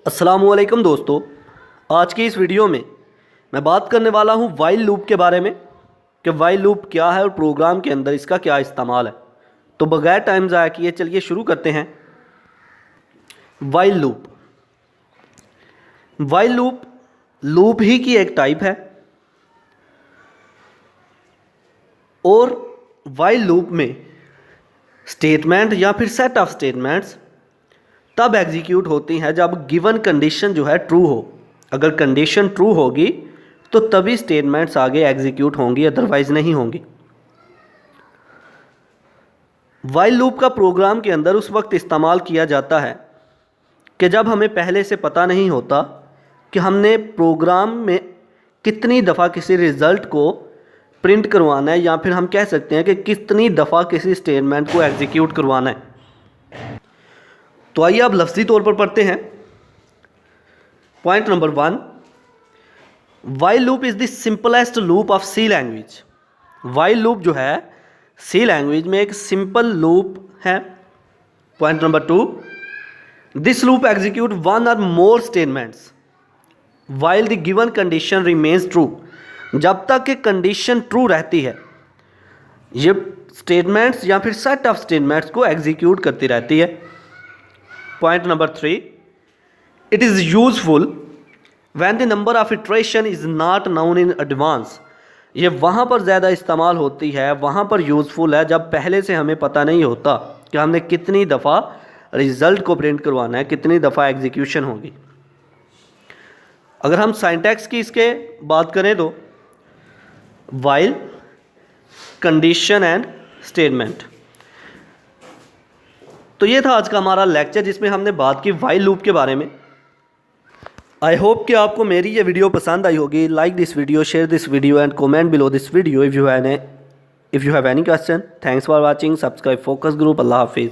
अस्सलामुअलैकुम दोस्तों, आज की इस वीडियो में मैं बात करने वाला हूँ वाइल लूप के बारे में कि वाइल लूप क्या है और प्रोग्राम के अंदर इसका क्या इस्तेमाल है। तो बगैर टाइम ज़ाया किए चलिए शुरू करते हैं। वाइल लूप लूप ही की एक टाइप है और वाइल लूप में स्टेटमेंट या फिर सेट ऑफ स्टेटमेंट्स तब एग्जीक्यूट होती हैं जब गिवन कंडीशन जो है ट्रू हो। अगर कंडीशन ट्रू होगी तो तभी स्टेटमेंट्स आगे एग्जीक्यूट होंगी, अदरवाइज नहीं होंगी। वाइल लूप का प्रोग्राम के अंदर उस वक्त इस्तेमाल किया जाता है कि जब हमें पहले से पता नहीं होता कि हमने प्रोग्राम में कितनी दफ़ा किसी रिज़ल्ट को प्रिंट करवाना है, या फिर हम कह सकते हैं कि कितनी दफ़ा किसी स्टेटमेंट को एग्जीक्यूट करवाना है। तो आइए अब लफ्ज़ी तौर पर पढ़ते हैं। Point number 1, while loop is the simplest loop of C language. While loop जो है सी लैंग्वेज में एक सिंपल लूप है। Point number 2, this loop execute one और more statements while the given condition remains true. जब तक कि condition true रहती है ये स्टेटमेंट्स या फिर सेट ऑफ स्टेटमेंट्स को एग्जीक्यूट करती रहती है। Point number 3, it is useful when the number of iteration is not known in advance. ये वहाँ पर ज़्यादा इस्तेमाल होती है, वहाँ पर यूज़फुल है जब पहले से हमें पता नहीं होता कि हमने कितनी दफ़ा रिज़ल्ट को प्रिंट करवाना है, कितनी दफ़ा एग्जीक्यूशन होगी। अगर हम सिंटैक्स की इसके बात करें तो वाइल, कंडीशन एंड स्टेटमेंट। तो ये था आज का हमारा लेक्चर जिसमें हमने बात की वाइल लूप के बारे में। आई होप कि आपको मेरी ये वीडियो पसंद आई होगी। Like this video, share this video and comment below this video if you have any question. Thanks for watching. Subscribe Focus Group. अल्लाह हाफिज़।